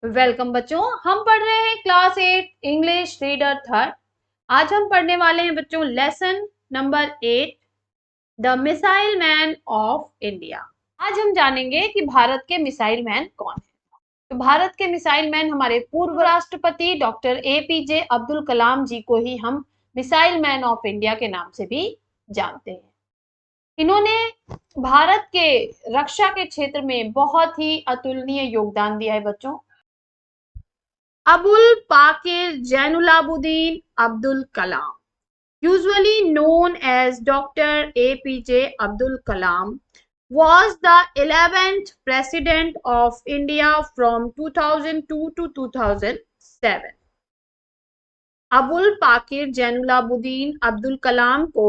Welcome बच्चों, हम पढ़ रहे हैं क्लास 8 इंग्लिश रीडर थर्ड। आज हम पढ़ने वाले हैं बच्चों lesson number 8, the missile man of India. आज हम जानेंगे कि भारत के मिसाइल मैन कौन है। तो भारत के मिसाइल मैन हमारे पूर्व राष्ट्रपति डॉक्टर एपीजे अब्दुल कलाम जी को ही हम मिसाइल मैन ऑफ इंडिया के नाम से भी जानते हैं। इन्होंने भारत के रक्षा के क्षेत्र में बहुत ही अतुलनीय योगदान दिया है बच्चों। Abul Pakir Jainulabuddin Abdul Kalam, usually known as Dr. APJ Abdul Kalam, was the 11th President of India from 2002 to 2007. Abul Pakir जैनुलाबुद्दीन Abdul Kalam को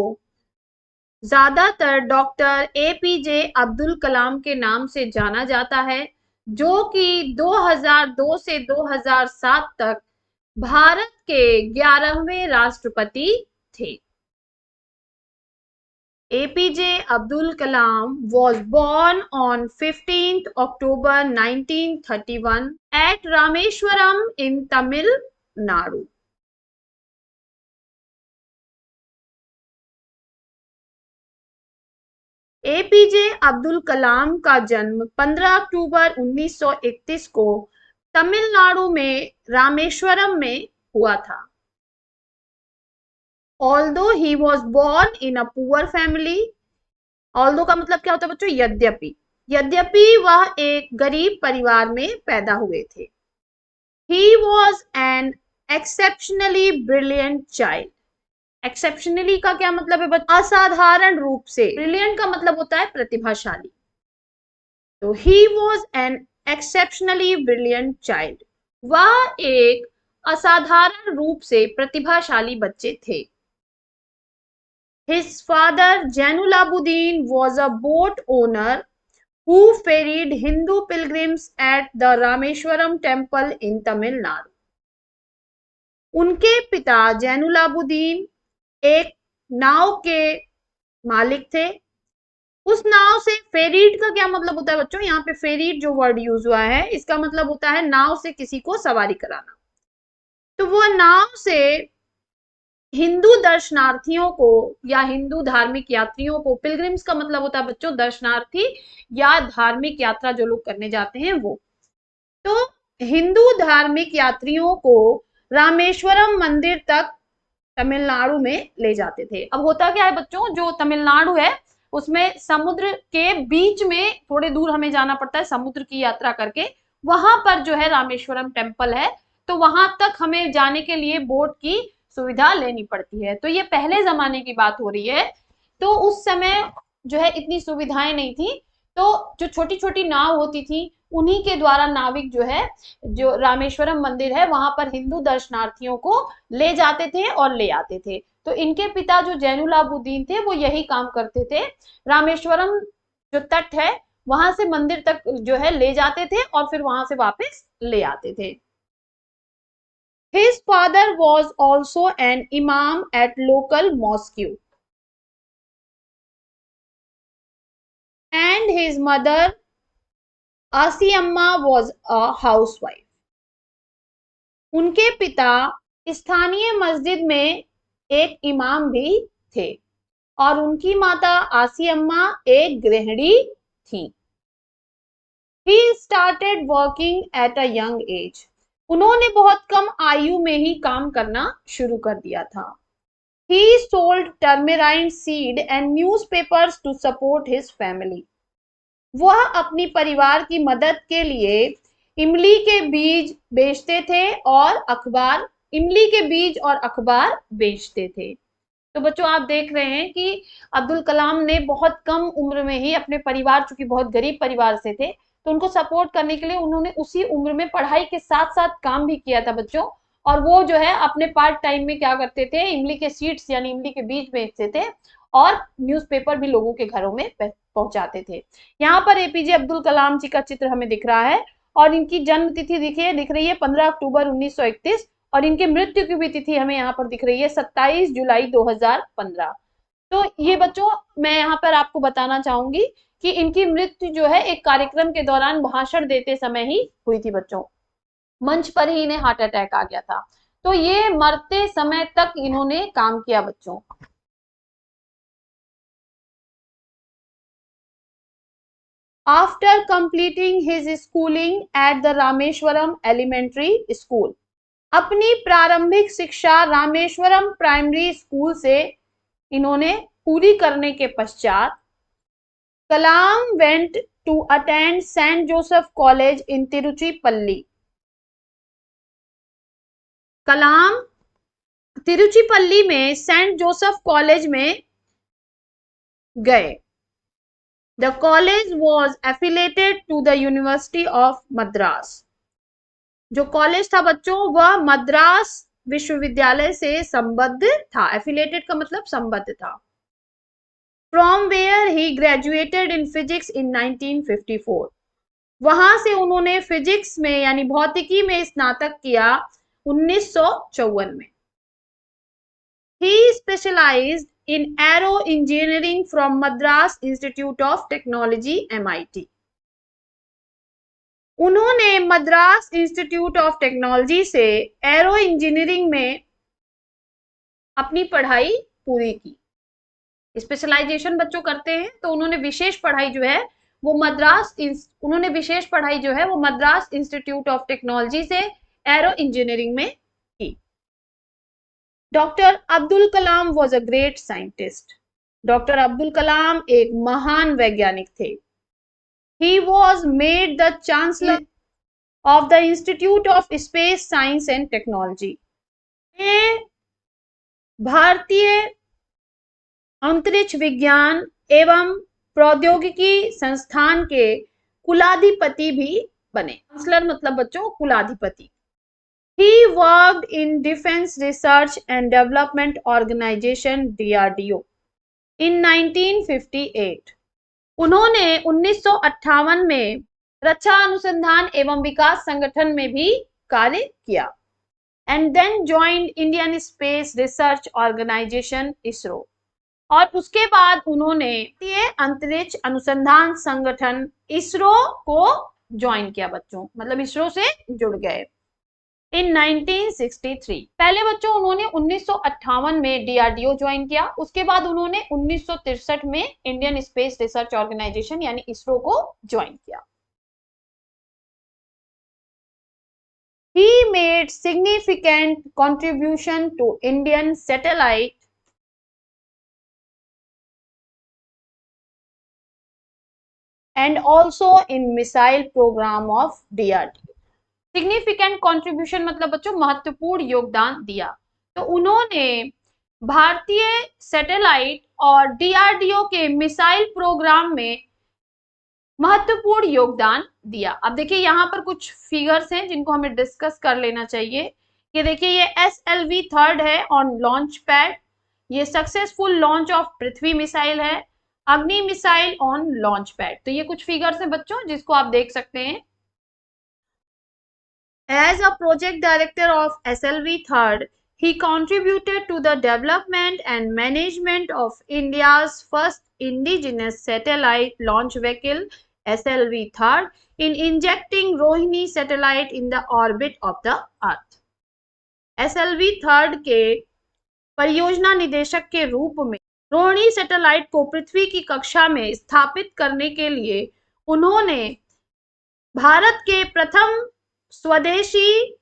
ज्यादातर डॉक्टर एपीजे अब्दुल कलाम के नाम से जाना जाता है, जो कि 2002 से 2007 तक भारत के 11वें राष्ट्रपति थे। APJ Abdul Kalam was born on 15th October 1931 at Rameshwaram in Tamil Nadu. APJ Abdul Kalam का जन्म 15 अक्टूबर 1931 को तमिलनाडु में रामेश्वरम में हुआ था। Although he was born in a poor family, although का मतलब क्या होता है बच्चों? यद्यपि वह एक गरीब परिवार में पैदा हुए थे। He was an exceptionally brilliant child. Exceptionally का क्या मतलब है बच्चों? असाधारण रूप से। ब्रिलियंट का मतलब होता है प्रतिभाशाली। तो he was an exceptionally brilliant child, वह एक असाधारण रूप से प्रतिभाशाली बच्चे थे। His father Jainulabuddin was a boat owner who ferried Hindu pilgrims at the Rameshwaram temple in Tamil Nadu. उनके पिता जैनुलाबुद्दीन एक नाव के मालिक थे। उस नाव से, फेरीड का क्या मतलब होता है बच्चों? यहाँ पे फेरीड जो वर्ड यूज हुआ है इसका मतलब होता है नाव से किसी को सवारी कराना। तो वो नाव से हिंदू दर्शनार्थियों को या हिंदू धार्मिक यात्रियों को, पिलग्रिम्स का मतलब होता है बच्चों दर्शनार्थी या धार्मिक यात्रा जो लोग करने जाते हैं वो, तो हिंदू धार्मिक यात्रियों को रामेश्वरम मंदिर तक तमिलनाडु में ले जाते थे। अब होता क्या है बच्चों, जो तमिलनाडु है उसमें समुद्र के बीच में थोड़े दूर हमें जाना पड़ता है समुद्र की यात्रा करके। वहां पर जो है रामेश्वरम टेम्पल है, तो वहां तक हमें जाने के लिए बोट की सुविधा लेनी पड़ती है। तो ये पहले जमाने की बात हो रही है, तो उस समय जो है इतनी सुविधाएं नहीं थी, तो जो छोटी छोटी नाव होती थी उन्हीं के द्वारा नाविक जो है, जो रामेश्वरम मंदिर है वहां पर हिंदू दर्शनार्थियों को ले जाते थे और ले आते थे। तो इनके पिता जो जैनुलाबुद्दीन थे वो यही काम करते थे, रामेश्वरम जो तट है वहां से मंदिर तक जो है ले जाते थे और फिर वहां से वापस ले आते थे। His father was also an imam at local mosque and his mother Asiamma was a housewife. उनके पिता स्थानीय मस्जिद में एक इमाम भी थे और उनकी माता आसी अम्मा एक गृहिणी थी। He started working at a young age. उन्होंने बहुत कम आयु में ही काम करना शुरू कर दिया था। He sold turmeric seed and newspapers to support his family. वह अपनी परिवार की मदद के लिए इमली के बीज बेचते थे और अखबार, इमली के बीज और अखबार बेचते थे। तो बच्चों आप देख रहे हैं कि अब्दुल कलाम ने बहुत कम उम्र में ही अपने परिवार, चूंकि बहुत गरीब परिवार से थे, तो उनको सपोर्ट करने के लिए उन्होंने उसी उम्र में पढ़ाई के साथ साथ काम भी किया था बच्चों। और वो जो है अपने पार्ट टाइम में क्या करते थे, इमली के सीड्स यानी इमली के बीज बेचते थे और न्यूज़पेपर भी लोगों के घरों में पहुंचाते थे। यहाँ पर एपीजे अब्दुल कलाम जी का चित्र हमें दिख रहा है और इनकी जन्म तिथि दिख रही है 15 अक्टूबर 1931 और इनके मृत्यु की भी तिथि हमें यहाँ पर दिख रही है 27 जुलाई 2015। तो ये बच्चों मैं यहाँ पर आपको बताना चाहूंगी कि इनकी मृत्यु जो है एक कार्यक्रम के दौरान भाषण देते समय ही हुई थी बच्चों। मंच पर ही इन्हें हार्ट अटैक आ गया था। तो ये मरते समय तक इन्होंने काम किया बच्चों। After completing his schooling at the Rameswaram elementary school, अपनी प्रारंभिक शिक्षा रामेश्वरम प्राइमरी स्कूल से इन्होंने पूरी करने के पश्चात Kalam went to attend Saint Joseph college in Tiruchirappalli. Kalam Tiruchirappalli में सेंट जोसेफ कॉलेज में गए। The college was affiliated to the university of Madras. जो कॉलेज था बच्चों वह मद्रास विश्वविद्यालय से संबद्ध था। एफिलेटेड का मतलब संबद्ध था। From where he graduated in physics in 1954। वहां से उन्होंने फिजिक्स में यानी भौतिकी में स्नातक किया 1954 में। He specialized in aero engineering from Madras Institute of Technology MIT. उन्होंने मद्रास इंस्टीट्यूट ऑफ टेक्नोलॉजी से एरो इंजीनियरिंग में अपनी पढ़ाई पूरी की। स्पेशलाइजेशन बच्चों करते हैं तो उन्होंने विशेष पढ़ाई जो है वो मद्रास इंस्टीट्यूट ऑफ टेक्नोलॉजी से एरो इंजीनियरिंग में की। Doctor Abdul Kalam was a great scientist. Doctor Abdul Kalam एक महान वैज्ञानिक थे। He was made the chancellor of the institute of space science and technology. भारतीय अंतरिक्ष विज्ञान एवं प्रौद्योगिकी संस्थान के कुलाधिपति भी बने। चांसलर मतलब बच्चों कुलाधिपति। He worked in Defense Research and Development Organization DRDO in 1958. उन्होंने 1958 में रक्षा अनुसंधान एवं विकास संगठन में भी कार्य किया। And then joined Indian Space Research Organization ISRO. और उसके बाद उन्होंने भारतीय अंतरिक्ष अनुसंधान संगठन इसरो को ज्वाइन किया बच्चों, मतलब इसरो से जुड़ गए। इन 1963 पहले बच्चों उन्होंने 1958 में डीआरडीओ ज्वाइन किया। उसके बाद उन्होंने 1963 में इंडियन स्पेस रिसर्च ऑर्गेनाइजेशन यानी इसरो को ज्वाइन किया। He made significant contribution to Indian satellite and also in missile program of DRDO. Significant contribution मतलब बच्चों महत्वपूर्ण योगदान दिया। तो उन्होंने भारतीय सैटेलाइट और डीआरडीओ के मिसाइल प्रोग्राम में महत्वपूर्ण योगदान दिया। अब देखिए यहाँ पर कुछ फिगर्स हैं जिनको हमें डिस्कस कर लेना चाहिए। कि देखिए ये SLV थर्ड है ऑन लॉन्च पैड, ये successful launch of Prithvi missile है, अग्नि मिसाइल ऑन लॉन्च पैड। तो ये कुछ फिगर्स हैं बच्चों जिसको आप देख सकते हैं। As a project director of SLV third, he contributed to the development and management of India's first indigenous satellite launch vehicle SLV third in injecting Rohini satellite in the orbit of the Earth. SLV third के परियोजना निदेशक के रूप में Rohini satellite को पृथ्वी की कक्षा में स्थापित करने के लिए उन्होंने भारत के प्रथम स्वदेशी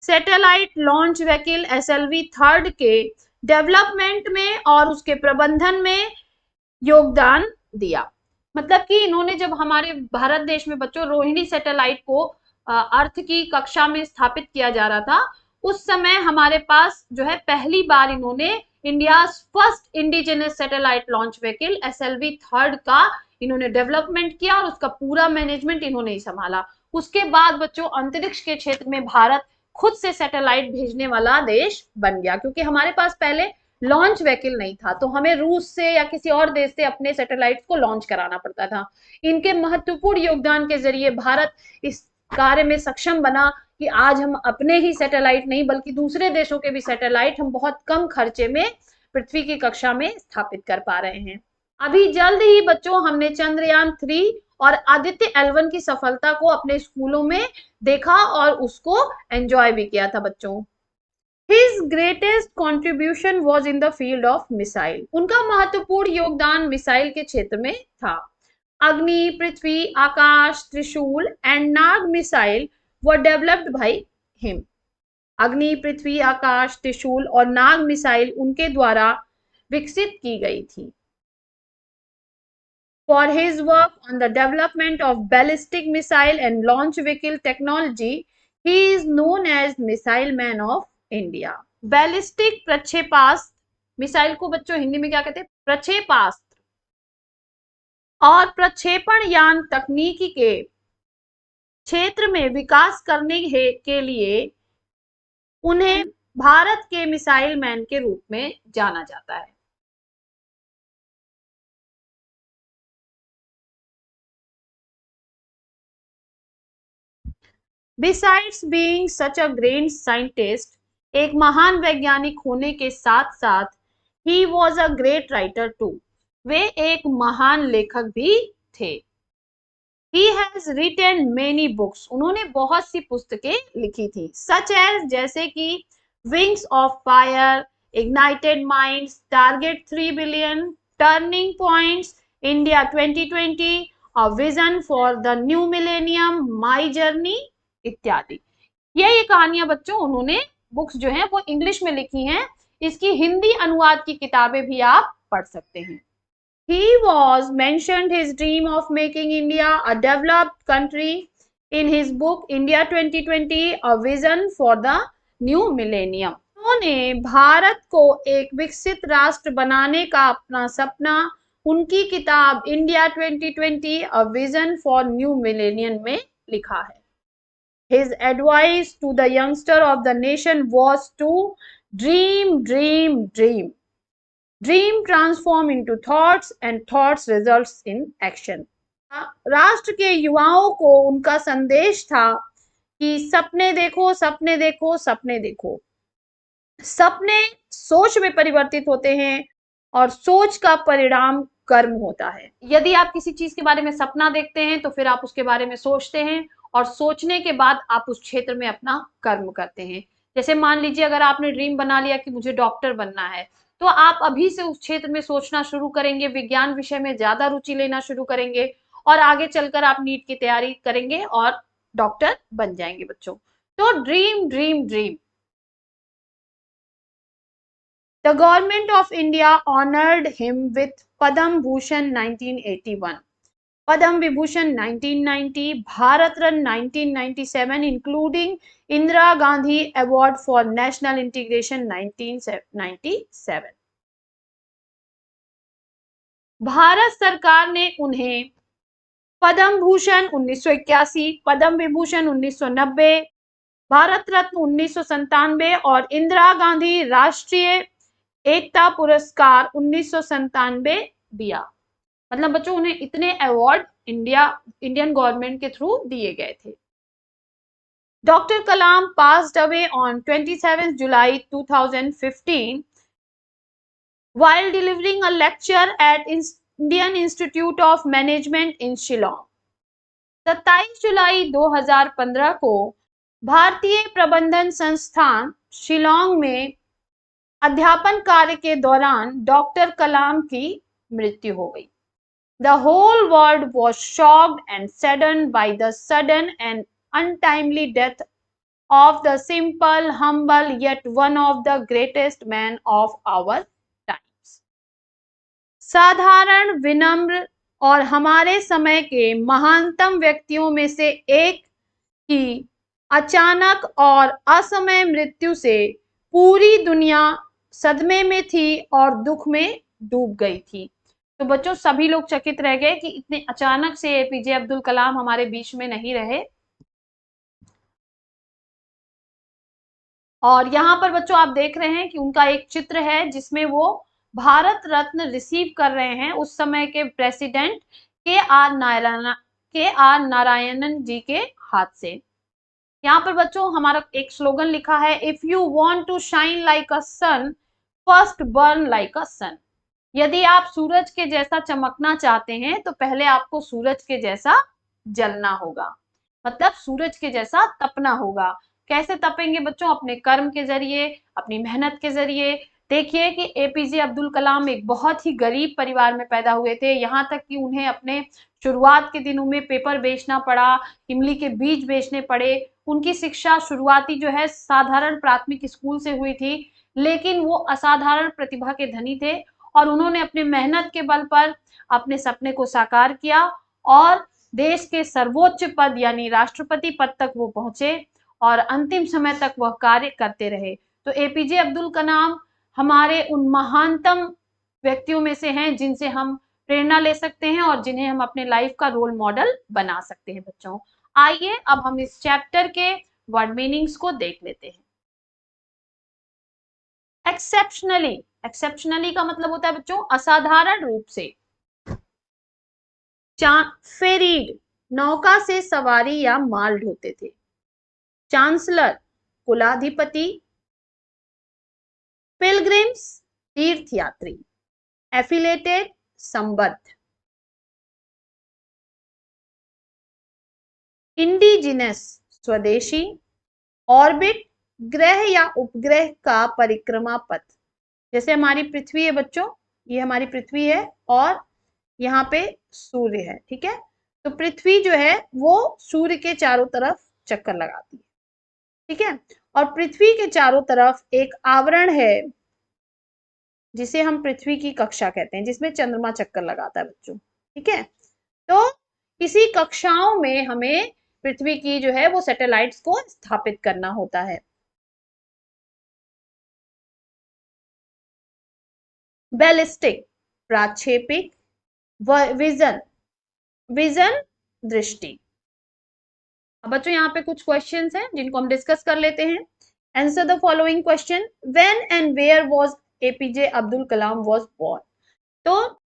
satellite launch vehicle SLV third के डेवलपमेंट में और उसके प्रबंधन में योगदान दिया। मतलब कि इन्होंने जब हमारे भारत देश में बच्चों रोहिणी सैटेलाइट को अर्थ की कक्षा में स्थापित किया जा रहा था, उस समय हमारे पास जो है पहली बार इन्होंने India first indigenous satellite launch vehicle SLV third का इन्होंने डेवलपमेंट किया और उसका पूरा मैनेजमेंट इन्होंने ही संभाला। उसके बाद बच्चों अंतरिक्ष के क्षेत्र में भारत खुद से सैटेलाइट भेजने वाला देश बन गया, क्योंकि हमारे पास पहले लॉन्च व्हीकल नहीं था, तो हमें रूस से या किसी और देश से अपने सैटेलाइट को लॉन्च कराना पड़ता था। इनके महत्वपूर्ण योगदान के जरिए भारत इस कार्य में सक्षम बना कि आज हम अपने ही सैटेलाइट नहीं बल्कि दूसरे देशों के भी सैटेलाइट हम बहुत कम खर्चे में पृथ्वी की कक्षा में स्थापित कर पा रहे हैं। अभी जल्द ही बच्चों हमने चंद्रयान 3 और आदित्य L1 की सफलता को अपने स्कूलों में देखा और उसको एंजॉय भी किया था बच्चों। His greatest contribution was in the field of missile. उनका महत्वपूर्ण योगदान मिसाइल के क्षेत्र में था। अग्नि, पृथ्वी, आकाश, त्रिशूल and Nag missile were developed by him. अग्नि, पृथ्वी, आकाश, त्रिशूल और नाग मिसाइल उनके द्वारा विकसित की गई थी। For his work on the development of ballistic missile and launch vehicle technology, he is known as Missile Man of India. Ballistic प्रक्षेपास्त्र, मिसाइल को बच्चों हिंदी में क्या कहते हैं? प्रक्षेपास्त्र, और प्रक्षेपण यान तकनीकी के क्षेत्र में विकास करने के लिए उन्हें भारत के मिसाइल मैन के रूप में जाना जाता है। Besides being such a great scientist, एक महान वैज्ञानिक होने के साथ साथ he was a great writer too. वे एक महान लेखक भी थे। He has written many books. उन्होंने बहुत सी पुस्तकें लिखी थी, such as जैसे कि Wings of Fire, Ignited Minds, Target 3 Billion, Turning Points, India 2020, A Vision for the New Millennium, My Journey इत्यादि। ये कहानियां बच्चों उन्होंने बुक्स जो हैं वो इंग्लिश में लिखी हैं। इसकी हिंदी अनुवाद की किताबें भी आप पढ़ सकते हैं। He was mentioned his dream of making India a developed country in his book India 2020, A Vision for the New Millennium. उन्होंने भारत को एक विकसित राष्ट्र बनाने का अपना सपना उनकी किताब India 2020, A Vision for New Millennium में लिखा है। His advice to the youngster of the nation was to dream, dream, dream. Dream transform into thoughts and thoughts results in action. राष्ट्र के युवाओं को उनका संदेश था कि सपने देखो, सपने देखो, सपने देखो। सपने सोच में परिवर्तित होते हैं और सोच का परिणाम कर्म होता है। यदि आप किसी चीज के बारे में सपना देखते हैं तो फिर आप उसके बारे में सोचते हैं और सोचने के बाद आप उस क्षेत्र में अपना कर्म करते हैं। जैसे मान लीजिए अगर आपने ड्रीम बना लिया कि मुझे डॉक्टर बनना है, तो आप अभी से उस क्षेत्र में सोचना शुरू करेंगे, विज्ञान विषय में ज्यादा रुचि लेना शुरू करेंगे और आगे चलकर आप नीट की तैयारी करेंगे और डॉक्टर बन जाएंगे बच्चों। तो dream, dream, dream. The government of India honored him with Padam Bhushan 1981. Padam Vibhushan 1990, Bharat Ratna 1997, including Indira Gandhi Award for National Integration 1997. Bharat सरकार ने उन्हें पद्म भूषण 1981, पद्म विभूषण 1990, भारत रत्न 1997 और इंदिरा गांधी राष्ट्रीय एकता पुरस्कार 1997 दिया। मतलब बच्चों उन्हें इतने अवार्ड इंडियन गवर्नमेंट के थ्रू दिए गए थे। Doctor Kalam passed away on 27 July 2015 while delivering a lecture at Indian Institute of Management in Shillong. 27 जुलाई 2015 को भारतीय प्रबंधन संस्थान शिलोंग में अध्यापन कार्य के दौरान डॉक्टर कलाम की मृत्यु हो गई। The whole world was shocked and saddened by the sudden and untimely death of the simple, humble, yet one of the greatest men of our times. साधारण, विनम्र और हमारे समय के महानतम व्यक्तियों में से एक की अचानक और असमय मृत्यु से पूरी दुनिया सदमे में थी और दुख में डूब गई थी। तो बच्चों सभी लोग चकित रह गए कि इतने अचानक से एपीजे अब्दुल कलाम हमारे बीच में नहीं रहे। और यहाँ पर बच्चों आप देख रहे हैं कि उनका एक चित्र है जिसमें वो भारत रत्न रिसीव कर रहे हैं उस समय के प्रेसिडेंट के आर नारायणन जी के हाथ से। यहाँ पर बच्चों हमारा एक स्लोगन लिखा है, if you want to shine like a sun first burn like a sun. यदि आप सूरज के जैसा चमकना चाहते हैं तो पहले आपको सूरज के जैसा जलना होगा, मतलब सूरज के जैसा तपना होगा। कैसे तपेंगे बच्चों? अपने कर्म के जरिए, अपनी मेहनत के जरिए। देखिए कि एपीजे अब्दुल कलाम एक बहुत ही गरीब परिवार में पैदा हुए थे, यहाँ तक कि उन्हें अपने शुरुआत के दिनों में पेपर बेचना पड़ा, इमली के बीज बेचने पड़े। उनकी शिक्षा शुरुआती जो है साधारण प्राथमिक स्कूल से हुई थी, लेकिन वो असाधारण प्रतिभा के धनी थे और उन्होंने अपने मेहनत के बल पर अपने सपने को साकार किया और देश के सर्वोच्च पद यानी राष्ट्रपति पद तक वो पहुंचे और अंतिम समय तक वह कार्य करते रहे। तो एपीजे अब्दुल कलाम हमारे उन महानतम व्यक्तियों में से हैं जिनसे हम प्रेरणा ले सकते हैं और जिन्हें हम अपने लाइफ का रोल मॉडल बना सकते हैं। बच्चों, आइए अब हम इस चैप्टर के वर्ड मीनिंग्स को देख लेते हैं। एक्सेप्शनली, एक्सेप्शनली का मतलब होता है बच्चों असाधारण रूप से। फेरीड, नौका से सवारी या माल ढोते थे। चांसलर, कुलाधिपति। पिलग्रिम्स, तीर्थयात्री। एफिलेटेड, संबद्ध। इंडिजिनस, स्वदेशी। ऑर्बिट, ग्रह या उपग्रह का परिक्रमा पथ। जैसे हमारी पृथ्वी है बच्चों, ये हमारी पृथ्वी है और यहाँ पे सूर्य है, ठीक है। तो पृथ्वी जो है वो सूर्य के चारों तरफ चक्कर लगाती है, ठीक है। और पृथ्वी के चारों तरफ एक आवरण है जिसे हम पृथ्वी की कक्षा कहते हैं, जिसमें चंद्रमा चक्कर लगाता है बच्चों, ठीक है। तो इसी कक्षाओं में हमें पृथ्वी की जो है वो सैटेलाइट्स को स्थापित करना होता है। बैलिस्टिक, प्राक्षेपिक। विजन, विजन दृष्टि। अब बच्चों यहाँ पे कुछ क्वेश्चंस हैं जिनको हम डिस्कस कर लेते हैं। Answer the following question. When and where was APJ Abdul Kalam was born? तो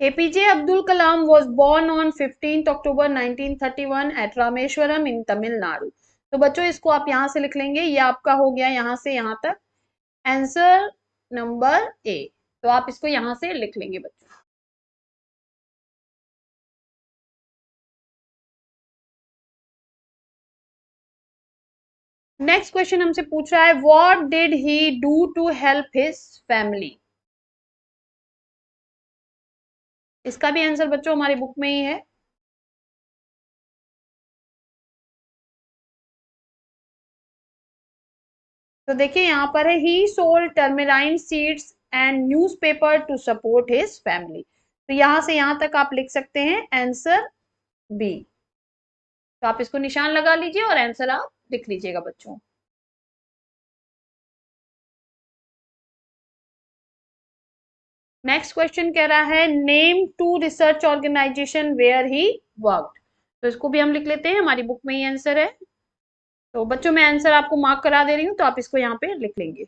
APJ Abdul Kalam was born on 15 October 1931 at Rameshwaram in Tamil Nadu. तो बच्चों इसको आप यहाँ से लिख लेंगे, ये आपका हो गया यहाँ से यहाँ तक आंसर नंबर ए। तो आप इसको यहाँ से लिख लेंगे बच्चों। नेक्स्ट क्वेश्चन हमसे पूछ रहा है what did he do to help his family? इसका भी आंसर बच्चों हमारी बुक में ही है। तो देखिए यहाँ पर है he sold tamarind seeds and newspaper to support his family. तो यहाँ से यहाँ तक आप लिख सकते हैं आंसर बी। तो आप इसको निशान लगा लीजिए और आंसर आप लिख लीजिएगा बच्चों। नेक्स्ट क्वेश्चन कह रहा है name two research organisation where he worked. तो इसको भी हम लिख लेते हैं, हमारी बुक में ही आंसर है। तो बच्चों मैं आंसर आपको मार्क करा दे रही हूँ, तो आप इसको यहाँ पे लिख लेंगे।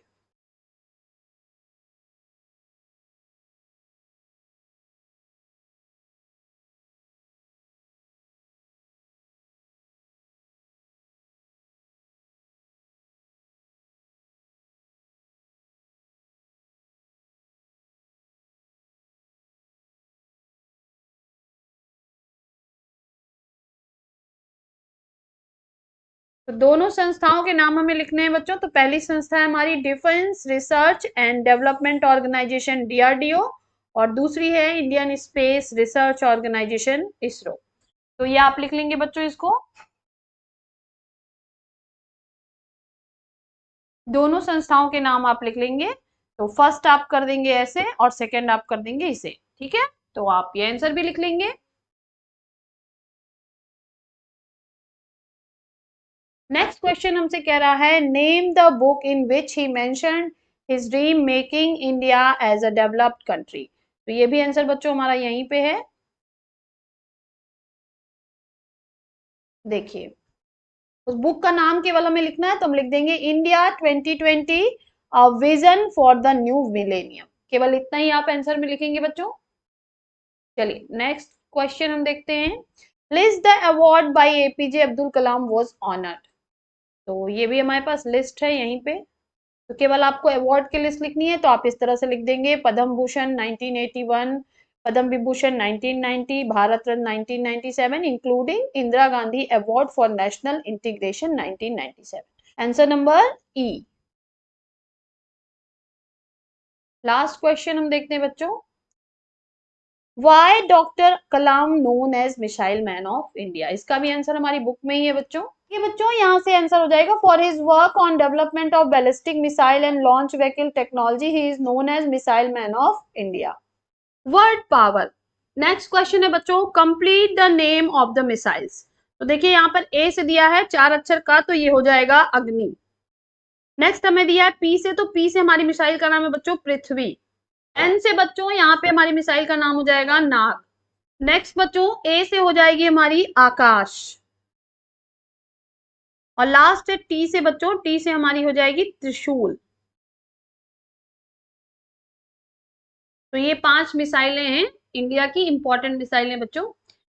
तो दोनों संस्थाओं के नाम हमें लिखने हैं बच्चों। तो पहली संस्था है हमारी defence research and development organisation DRDO और दूसरी है Indian space research organisation ISRO. तो ये आप लिख लेंगे बच्चों इसको। दोनों संस्थाओं के नाम आप लिख लेंगे। तो फर्स्ट आप कर देंगे ऐसे और सेकंड आप कर देंगे इसे, ठीक है। तो आप ये आंसर भी लिख लेंगे। नेक्स्ट क्वेश्चन हमसे कह रहा है name the book in which he mentioned his dream making India as a developed country. तो ये भी आंसर बच्चों हमारा यहीं पे है। देखिए उस बुक का नाम केवल हमें लिखना है, तो हम लिख देंगे India 2020 a vision for the new millennium. केवल इतना ही आप आंसर में लिखेंगे बच्चों। चलिए नेक्स्ट क्वेश्चन हम देखते हैं। List the award bye APJ Abdul Kalam was honoured. तो ये भी हमारे पास लिस्ट है यहीं पे। तो केवल आपको अवार्ड की लिस्ट लिखनी है, तो आप इस तरह से लिख देंगे Padma Bhushan 1981, Padma Vibhushan 1990, Bharat Ratna 1997, including Indira Gandhi award for national integration 1997। Answer number E. Last question हम देखते हैं बच्चों, why doctor Kalam known as missile man of India. इसका भी आंसर हमारी बुक में ही है बच्चों। ये बच्चों यहाँ से आंसर हो जाएगा, for his work on development of ballistic missile and launch vehicle technology he is known as missile man of India. Word power. Next question है बच्चों, complete the name of the missiles. तो देखिए यहाँ पर ए से दिया है 4 अक्षर का, तो ये हो जाएगा अग्नि। नेक्स्ट हमें दिया है पी से, तो पी से हमारी मिसाइल का नाम है बच्चों पृथ्वी। एन से बच्चों यहाँ पे हमारी मिसाइल का नाम हो जाएगा नाग। नेक्स्ट बच्चों ए से हो जाएगी हमारी आकाश। और लास्ट है टी से बच्चों, टी से हमारी हो जाएगी त्रिशूल। तो ये 5 मिसाइलें हैं इंडिया की, इंपॉर्टेंट मिसाइलें बच्चों।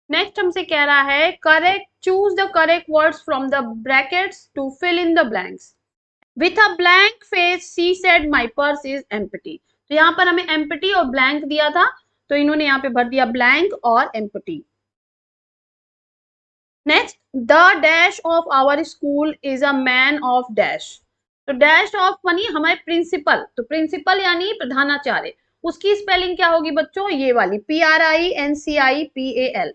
नेक्स्ट हमसे कह रहा है correct, choose the correct words from the brackets to fill in the blanks. With a blank face she said my purse is empty. तो यहाँ पर हमें एम्प्टी और ब्लैंक दिया था, तो इन्होंने यहाँ पे भर दिया ब्लैंक और empty. Next, the dash of our school is a man of dash. तो डैश ऑफ बनी हमारे प्रिंसिपल, तो प्रिंसिपल यानी प्रधानाचार्य, उसकी स्पेलिंग क्या होगी बच्चों, ये वाली PRINCIPAL।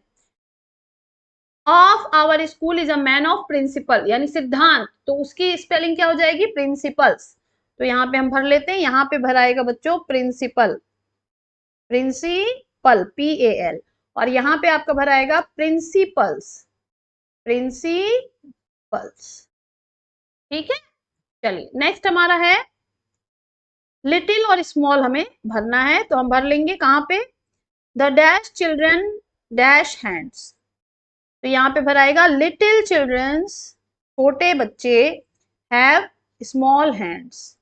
Of our school is a man of principle यानी सिद्धांत, तो उसकी स्पेलिंग क्या हो जाएगी प्रिंसिपल्स। तो यहाँ पे हम भर लेते हैं, यहाँ पे भराएगा बच्चों प्रिंसिपल, प्रिंसिपल PAL, और यहाँ पे आपका भराएगा प्रिंसिपल्स, प्रिंसिपल्स। ठीक है, चलिए नेक्स्ट हमारा है लिटिल और स्मॉल हमें भरना है, तो हम भर लेंगे कहाँ पे, the dash children dash hands. तो यहाँ पे भराएगा लिटिल चिल्ड्रंस, छोटे बच्चे, हैव स्मॉल हैंड्स,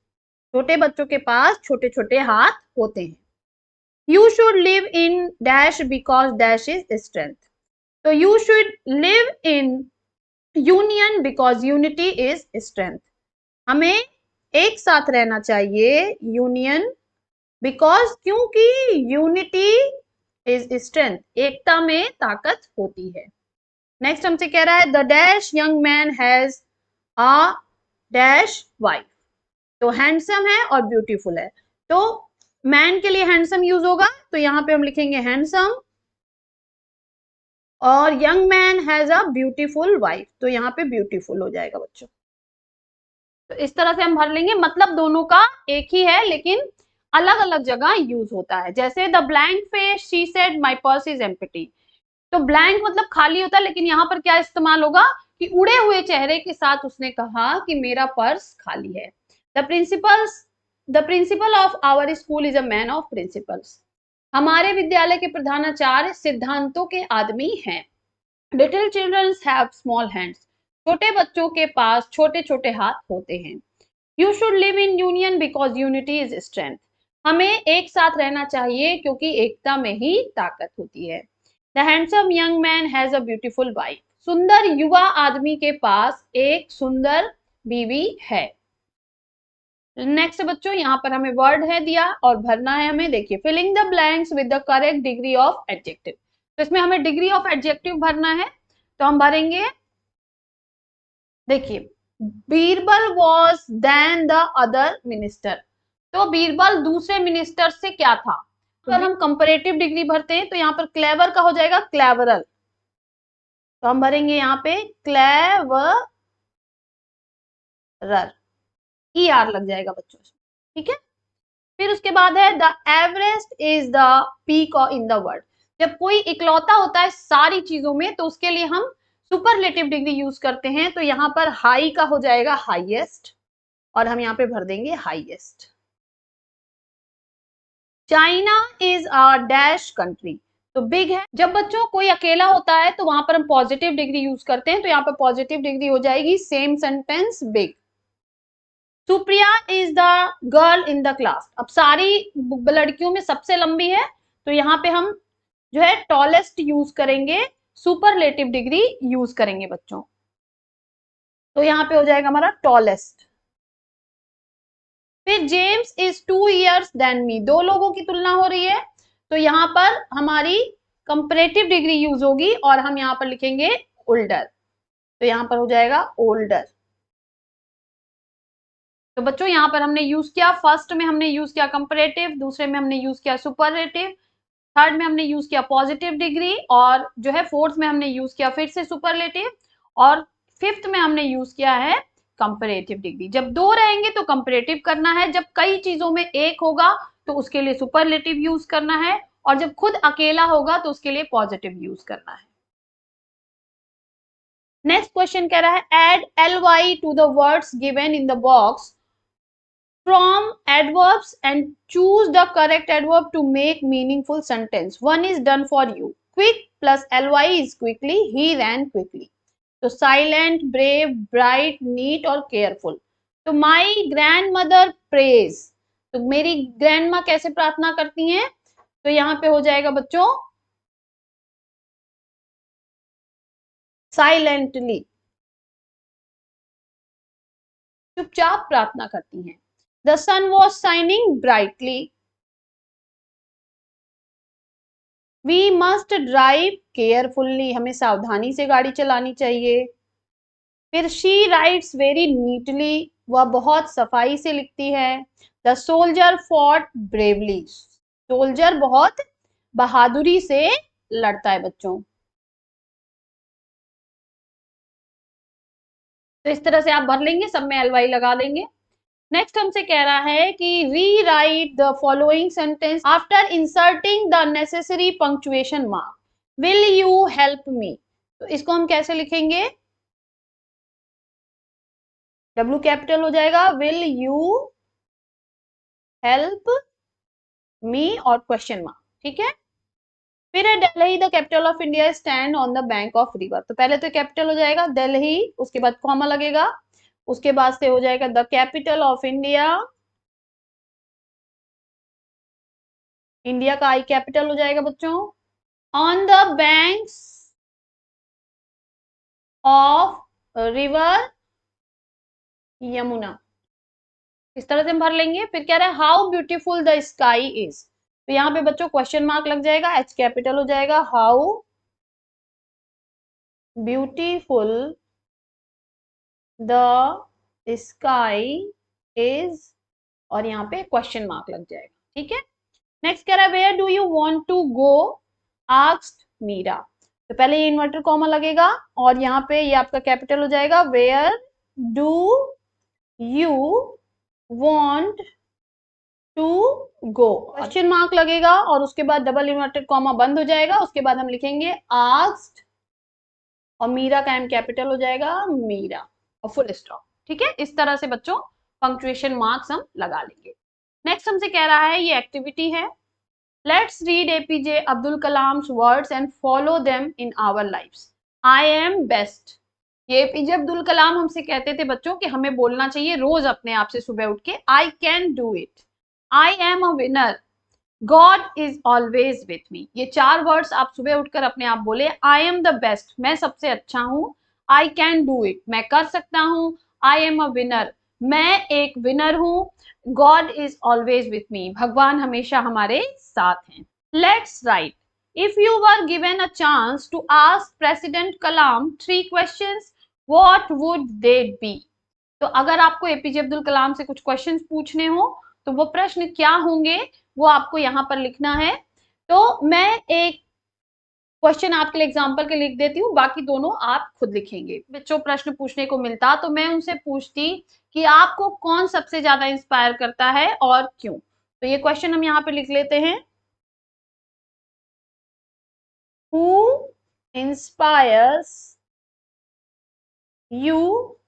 छोटे बच्चों के पास छोटे छोटे हाथ होते हैं। You should live in dash because dash is strength. तो you should live in union because unity is strength. हमें एक साथ रहना चाहिए, यूनियन, बिकॉज क्योंकि यूनिटी इज स्ट्रेंथ, एकता में ताकत होती है। नेक्स्ट हमसे कह रहा है the dash young man has a dash wife. तो हैंडसम है और ब्यूटीफुल है, तो मैन के लिए हैंडसम यूज होगा, तो यहाँ पे हम लिखेंगे हैंडसम, और young man has a beautiful wife, तो यहाँ पे ब्यूटीफुल हो जाएगा बच्चों। तो इस तरह से हम भर लेंगे, मतलब दोनों का एक ही है लेकिन अलग अलग जगह यूज होता है। जैसे the blank face she said my purse is empty. तो ब्लैंक मतलब खाली होता है, लेकिन यहाँ पर क्या इस्तेमाल होगा कि उड़े हुए चेहरे के साथ उसने कहा कि मेरा पर्स खाली है। The principal of our school is a man of principles. हमारे विद्यालय के प्रधानाचार्य सिद्धांतों के आदमी हैं। Little childrens have small hands. छोटे बच्चों के पास छोटे छोटे हाथ होते हैं। You should live in union because unity is strength. हमें एक साथ रहना चाहिए क्योंकि एकता में ही ताकत होती है। The handsome young man has a beautiful wife. सुंदर युवा आदमी के पास एक सुंदर बीवी है। नेक्स्ट बच्चों यहाँ पर हमें वर्ड है दिया और भरना है हमें, देखिए filling the blanks with the correct degree of adjective. तो इसमें हमें डिग्री ऑफ एडजेक्टिव भरना है, तो हम भरेंगे, देखिए Birbal was then the other minister. तो बीरबल दूसरे मिनिस्टर से क्या था, तो अगर हम कंपैरेटिव डिग्री भरते हैं तो यहाँ पर क्लेवर का हो जाएगा क्लेवरल, तो हम भरेंगे यहाँ पे क्लेवरर, ER लग जाएगा बच्चों, ठीक है। फिर उसके बाद है the Everest is the peak in the world. जब कोई इकलौता होता है सारी चीजों में तो उसके लिए हम सुपरलेटिव डिग्री यूज करते हैं, तो यहाँ पर हाई का हो जाएगा हाईएस्ट, और हम यहाँ पे भर देंगे highest. China is a dash country, तो बिग है। जब बच्चों कोई अकेला होता है तो वहां पर हम पॉजिटिव डिग्री यूज करते हैं, तो यहाँ पर पॉजिटिव डिग्री हो जाएगी same sentence big. Supriya is the girl in the class. अब सारी लड़कियों में सबसे लंबी है, तो यहाँ पे हम जो है टॉलेस्ट यूज करेंगे, सुपरलेटिव डिग्री यूज करेंगे बच्चों, तो यहाँ पे हो जाएगा हमारा टॉलेस्ट। फिर James is 2 years than me, दो लोगों की तुलना हो रही है, तो यहाँ पर हमारी कंपैरेटिव डिग्री यूज होगी और हम यहाँ पर लिखेंगे ओल्डर, तो यहाँ पर हो जाएगा ओल्डर। तो बच्चों यहाँ पर हमने यूज किया, फर्स्ट में हमने यूज किया कंपैरेटिव, दूसरे में हमने यूज किया सुपरलेटिव, थर्ड में हमने यूज किया पॉजिटिव डिग्री, और जो है फोर्थ में हमने यूज किया फिर से सुपरलेटिव, और फिफ्थ में हमने यूज किया है कंपैरेटिव डिग्री। जब दो रहेंगे तो कंपैरेटिव करना है, जब कई चीजों में एक होगा तो उसके लिए सुपरलेटिव यूज करना है, और जब खुद अकेला होगा तो उसके लिए पॉजिटिव यूज करना है। नेक्स्ट क्वेश्चन कह रहा है add ly to the words given in the box from adverbs and choose the correct adverb to make meaningful sentence. One is done for you. Quick plus ly is quickly. He ran quickly. तो silent, brave, bright, neat और careful. तो my grandmother prays. तो मेरी grandma कैसे प्रार्थना करती हैं? तो यहाँ पे हो जाएगा बच्चों silently, चुपचाप प्रार्थना करती हैं। The sun was shining brightly. We must drive carefully, हमें सावधानी से गाड़ी चलानी चाहिए। फिर she writes very neatly, वह बहुत सफाई से लिखती है। The soldier fought bravely, soldier बहुत बहादुरी से लड़ता है बच्चों। तो इस तरह से आप भर लेंगे, सब में ly लगा देंगे। नेक्स्ट हमसे कह रहा है कि rewrite the following sentence after inserting the necessary punctuation mark, will you help me, तो इसको हम कैसे लिखेंगे? W कैपिटल हो जाएगा, विल यू हेल्प मी और क्वेश्चन मार्क, ठीक है। फिर है Delhi the capital of India stand on the bank of river, तो पहले तो कैपिटल हो जाएगा दिल्ली, उसके बाद कॉमा लगेगा, उसके बाद से हो जाएगा the capital of India, India का आई कैपिटल हो जाएगा बच्चों, on the banks of river Yamuna, इस तरह से हम भर लेंगे। फिर कह रहा है how beautiful the sky is, तो यहाँ पे बच्चों क्वेश्चन मार्क लग जाएगा, एच कैपिटल हो जाएगा, how beautiful the sky is, और यहाँ पे क्वेश्चन मार्क लग जाएगा, ठीक है। नेक्स्ट कह रहा है where do you want to go asked Meera, तो पहले ये इन्वर्टर कॉमा लगेगा और यहाँ पे ये आपका कैपिटल हो जाएगा, where do you want to go, question mark लगेगा और उसके बाद डबल इन्वर्टेड कॉमा बंद हो जाएगा, उसके बाद हम लिखेंगे आस्क्ड और मीरा का एम कैपिटल हो जाएगा मीरा और फुल स्टॉप, ठीक है। इस तरह से बच्चों पंक्चुएशन मार्क्स हम लगा लेंगे। नेक्स्ट हमसे कह रहा है ये एक्टिविटी है, let's read APJ Abdul Kalam's words and follow them in our lives. I am best, ये एपीजे अब्दुल कलाम हमसे कहते थे बच्चों कि हमें बोलना चाहिए रोज अपने आप से सुबह उठ के, I can do it, I am a winner, God is always with मी। ये चार वर्ड्स आप सुबह उठकर अपने आप बोले, आई एम द बेस्ट, मैं सबसे अच्छा हूं, आई कैन डू इट, मैं कर सकता हूं, आई एम अ विनर, मैं एक विनर हूं, God is always with me, भगवान हमेशा हमारे साथ हैं। Let's write, if you were given a chance to ask president Kalam 3 questions, what would they be, तो अगर आपको एपीजे अब्दुल कलाम से कुछ क्वेश्चंस पूछने हो तो वो प्रश्न क्या होंगे वो आपको यहाँ पर लिखना है। तो मैं एक क्वेश्चन आपके लिए एग्जांपल के लिख देती हूँ, बाकी दोनों आप खुद लिखेंगे। बच्चों प्रश्न पूछने को मिलता तो मैं उनसे पूछती कि आपको कौन सबसे ज्यादा इंस्पायर करता है और क्यों, तो ये क्वेश्चन हम यहाँ पे लिख लेते हैं, who inspires you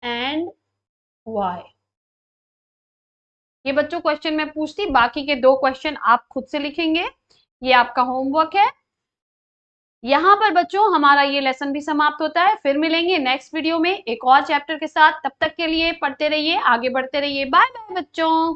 and why. ये बच्चों क्वेश्चन मैं पूछती, बाकी के 2 क्वेश्चन आप खुद से लिखेंगे, ये आपका होमवर्क है। यहाँ पर बच्चों हमारा ये लेसन भी समाप्त होता है, फिर मिलेंगे नेक्स्ट वीडियो में एक और चैप्टर के साथ, तब तक के लिए पढ़ते रहिए, आगे बढ़ते रहिए, बाय बाय बच्चों।